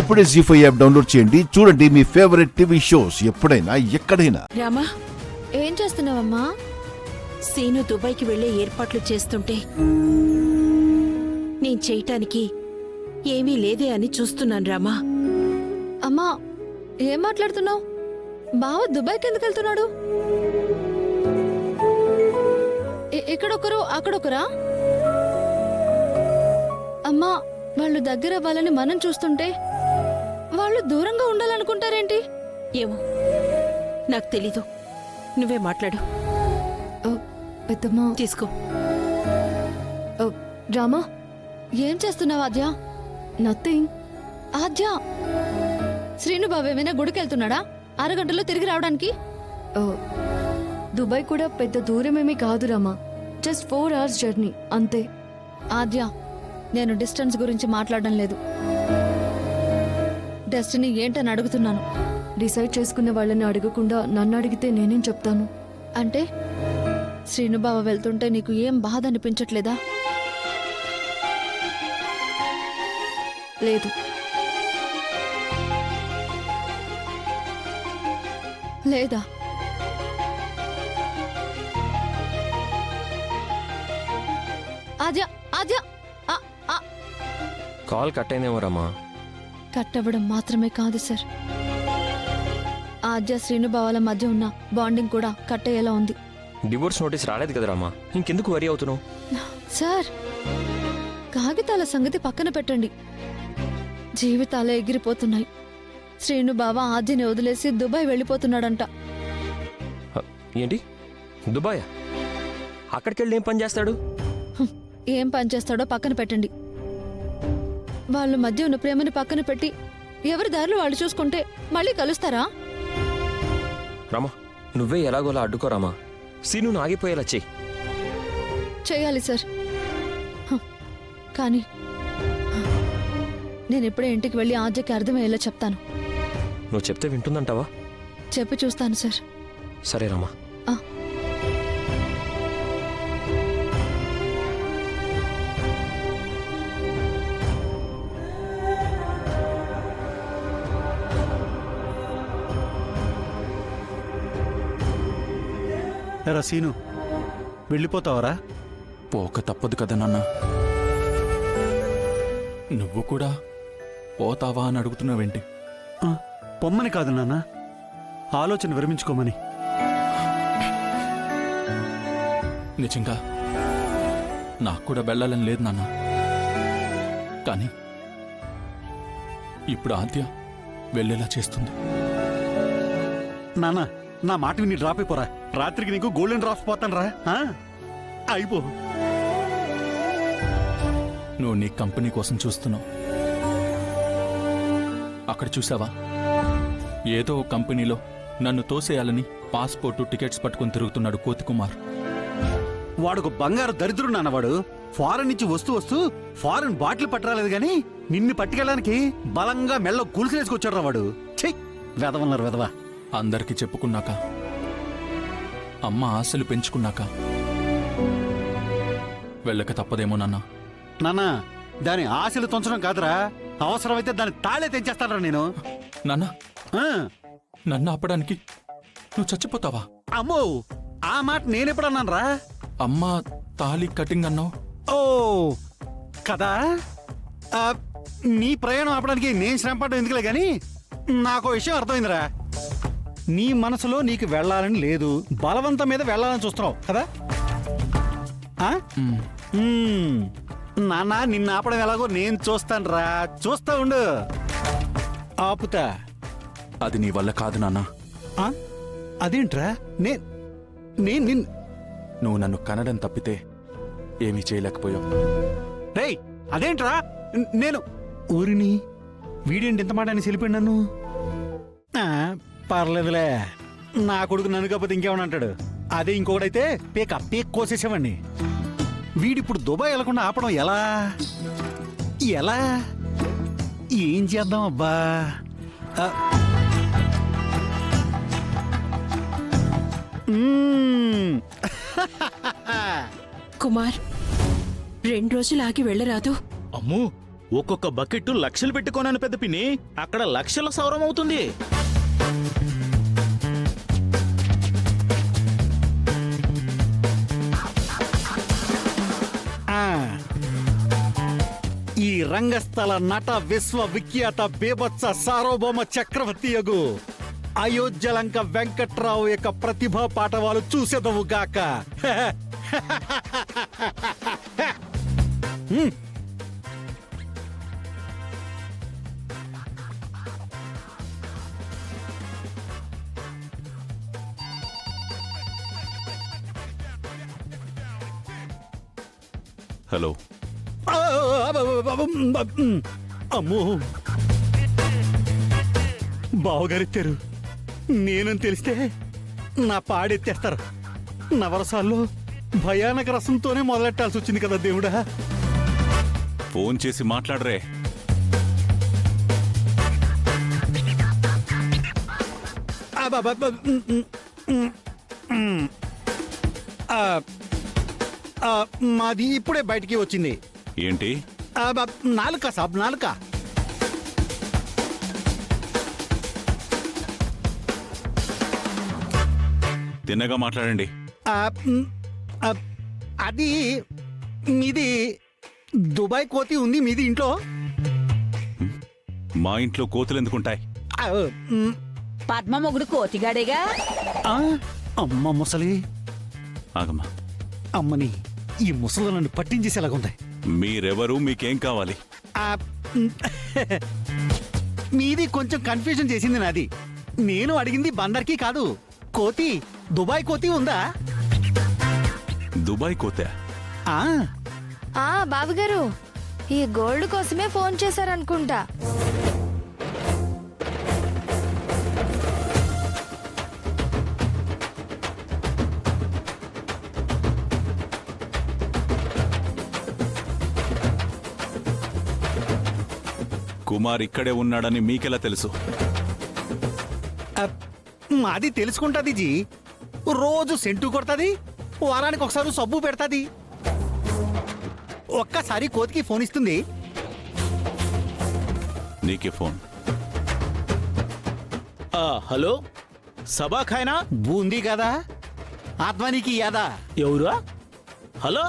ఇప్పుడే జీ5 app download చేయండి. చూడండి మీ ఫేవరెట్ టీవీ షోస్ ఎప్పుడైనా ఎక్కడైనా. రామా, ఏం చేస్తున్నావమ్మా? సీను దుబాయ్కి వెళ్లే ఏర్పాట్లు చేస్తుంటే నేను చేయటానికి ఏమీ లేదే అని చూస్తున్నాను రామా. అమ్మా, ఏం మాట్లాడుతున్నావు? బావ దుబాయ్కి ఎందుకు వెళ్తున్నాడు? ఇక్కడొకరు అక్కడొకరా? అమ్మా, వాళ్ళు దగ్గర వాళ్ళని మనం చూస్తుంటే వాళ్ళు దూరంగా ఉండాలనుకుంటారేంటి? ఏమో, నాకు తెలీదు. నువ్వే మాట్లాడు. పెద్దమ్మా తీసుకో. రామా, ఏం చేస్తున్నావు ఆద్య? నథింగ్. ఆద్య, శ్రీను బాబు ఏమైనా గుడికెళ్తున్నాడా అరగంటలో తిరిగి రావడానికి? దుబాయ్ కూడా పెద్ద దూరమేమీ కాదు రామా, జస్ట్ 4 hours జర్నీ అంతే. ఆద్య, నేను డిస్టెన్స్ గురించి మాట్లాడడం లేదు, డెస్టినీ ఏంటని అడుగుతున్నాను. డిసైడ్ చేసుకున్న వాళ్ళని అడగకుండా నన్ను అడిగితే నేనేం చెప్తాను? అంటే శ్రీనుబావ వెళ్తుంటే నీకు ఏం బాధ అనిపించట్లేదా? లేదు. లేదా? ఆద్య, ఆద్య, కాల్ కట్ అయిందేమో రమ్మా. కట్ అవ్వడం మాత్రమే కాదు సార్, ఆద్య శ్రీనుబావాల మధ్య ఉన్న బాండింగ్ కూడా కట్ అయ్యేలా ఉంది. డివోర్స్ నోటీస్ రాలేదు కదా రమ్మా, ఇంకెందుకు వరి అవుతున్నావు? సార్, కాగితాల సంగతి పక్కన పెట్టండి, జీవితాలే ఎగిరిపోతున్నాయి. శ్రీనుబావ ఆద్యని వదిలేసి దుబాయ్ వెళ్ళిపోతున్నాడంట. ఏంటి, దుబాయ్? అక్కడికెళ్ళి ఏం పని చేస్తాడు? ఏం పని చేస్తాడో పక్కన పెట్టండి. వాళ్ళ మధ్య ఉన్న ప్రేమని పక్కన పెట్టి ఎవరి దారిలో వాళ్ళు చూసుకుంటే మళ్ళీ కలుస్తారా? రామా, నువ్వే ఎలాగోలా అడ్డుకోరామా. సీను ఆగిపోయేలా చెయ్యి. చేయాలి సార్, కానీ నేను ఇప్పుడే ఇంటికి వెళ్ళి ఆద్యకి అర్థమయ్యేలా చెప్తాను. నువ్వు చెప్తే వింటుందంటావా? చెప్పి చూస్తాను సార్. సరే రామా. ఎరా సీను, వెళ్ళిపోతావరా? పోక తప్పదు కదా నాన్న. నువ్వు కూడా పోతావా అని అడుగుతున్నావేంటి? పొమ్మని కాదు నాన్న, ఆలోచన విరమించుకోమని. నిజంగా నాకు కూడా వెళ్ళాలని లేదు నాన్న, కానీ ఇప్పుడు ఆద్య వెళ్ళేలా చేస్తుంది. నాన్న, నా మాట విని డ్రాప్ అయిపోరా. రాత్రికి నీకు గోల్డెన్ డ్రాప్స్ పోతాను రా. అయిపో. నువ్వు నీ కంపెనీ కోసం చూస్తున్నావు. అక్కడ చూసావా, ఏదో ఒక కంపెనీలో నన్ను తోసేయాలని పాస్పోర్టు టికెట్స్ పట్టుకుని తిరుగుతున్నాడు కోతికుమార్. వాడుకు బంగారు దరిద్రుడు నాన్న. వాడు ఫారెన్ నుంచి వస్తూ ఫారెన్ బాటిల్ పట్టరాలేదు గాని నిన్ను పట్టుకెళ్ళడానికి బలంగా మెల్ల గులిసేసుకొచ్చాడు రా వాడు. చెయ్, వెదవన్నారు వెదవా. అందరికీ చెప్పుకున్నాక, అమ్మ ఆశలు పెంచుకున్నాక వెళ్ళక తప్పదేమో నాన్న. నాన్న, దాని ఆశలు తొంచడం కాదురా, అవసరమైతే దాని తాళే తెంచేస్తానరా నేను. నాన్న, ఆ, నన్ను ఆపడానికి నువ్వు చచ్చిపోతావా? అమ్మో, ఆ మాట నేనెప్పుడన్నాను రా? అమ్మ తాళి కటింగ్ అన్నావు. ఓ కదా, నీ ప్రయాణం ఆపడానికి నేను శ్రమ పడ్డం ఎందుకులే గాని, నాకు విషయం అర్థమైందిరా. నీ మనసులో నీకు వెళ్ళాలని లేదు, బలవంతం మీద వెళ్ళాలని చూస్తున్నావు కదా. నాన్న, నిన్ను ఆపడం ఎలాగో నేను చూస్తాను రా. చూస్తా ఉండు. ఆపుతా. అది నీ వల్ల కాదు నాన్న. అదేంట్రా? నువ్వు నన్ను కనడం తప్పితే ఏమీ చేయలేకపోయావు. రేయ్, అదేంట్రా? నేను ఊరిని వీడేంటి ఇంత మాట అని వెళ్ళిపోయి నన్ను. పర్లేదులే, నా కొడుకు నన్ను కాకపోతే ఇంకేమని అంటాడు. అదే ఇంకొకడైతే పేక్ కోసేసేవాడిని. వీడిప్పుడు దుబాయ్ వెళ్లకుండా ఆపడం ఎలా? ఏం చేద్దాం అబ్బా? కుమార్, 2 రోజులు ఆగి వెళ్ళరాదు? అమ్మో, ఒక్కొక్క బకెట్ లక్షలు పెట్టుకోనని పెద్ద పిన్ని, అక్కడ లక్షల సౌరం అవుతుంది. ఆ, ఈ రంగస్థల నట విశ్వవిఖ్యాత బేభత్స సార్వభౌమ చక్రవర్తియగు అయోధ్యలంక వెంకట్రావు యొక్క ప్రతిభా పాఠవాలు చూసేదవు గాక. హలో. అమ్మో, బావగారెత్తారు. నేనని తెలిస్తే నా పాడెత్తేస్తారు. నవరసాల్లో భయానక రసంతోనే మొదలెట్టాల్సి వచ్చింది కదా దేవుడా. ఫోన్ చేసి మాట్లాడరే. మాది ఇప్పుడే బయటికి వచ్చింది. ఏంటి? నాలుక సాబ్, నాలుక. తిన్నగా మాట్లాడండి. అది మీది దుబాయ్ కోతి ఉంది మీది ఇంట్లో. మా ఇంట్లో కోతులు ఎందుకుంటాయి? పద్మ మొగుడు కోతిగాడేగా. అమ్మ ముసలి. ఆగమ్మా. అమ్మని ఈ ముసలు నన్ను పట్టించేసేలాగుంది. మీరెవరు? మీకేం కావాలి? మీది కొంచెం కన్ఫ్యూజన్ చేసింది నాది. నేను అడిగింది బందర్కి కాదు, కోతి, దుబాయ్ కోతి ఉందా? దుబాయ్ కోతా? బావగారు, ఈ గోల్డ్ కోసమే ఫోన్ చేశారనుకుంటా. కుమార్ ఇక్కడే ఉన్నాడని మీకెలా తెలుసు? మాది తెలుసుకుంటాది జీ. రోజు సెంటు కొడతాది, వారానికి ఒకసారి సబ్బు పెడతాది. ఒక్కసారి కోతికి ఫోన్ ఇస్తుంది. నీకే ఫోన్. హలో, సబాఖాయనా? బూందీ కదా, ఆత్మానికి యాదా. ఎవరు? హలో,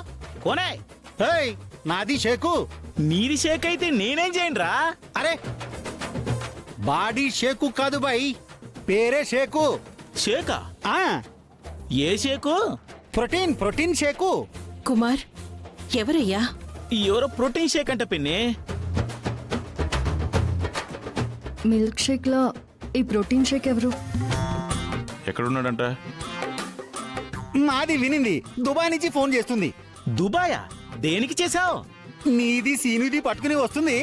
కోనే? ఏయ్, నాది షేకు. నీది షేక్ అయితే నేనేం చేయండిరా? అరే, బాడీ షేకు కాదు బాయ్, పేరే షేకు. షేకా? ఏ shake? Protein, protein shake. Kumar, ఎవరయ్యా? ఎవరో ప్రోటీన్ షేక్ అంట పిన్ని. మిల్క్ షేక్ లో ఈ ప్రోటీన్ షేక్ ఎవరు? ఎక్కడున్నాడంట? మాది వినింది, దుబాయ్ నుంచి ఫోన్ చేస్తుంది. దుబాయా? దేనికి చేశావు? నీది సీనుది పట్టుకుని వస్తుంది.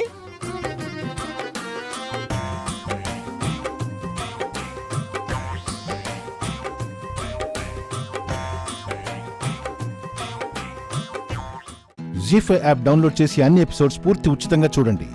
జీ5 యాప్ డౌన్లోడ్ చేసి అన్ని ఎపిసోడ్స్ పూర్తి ఉచితంగా చూడండి.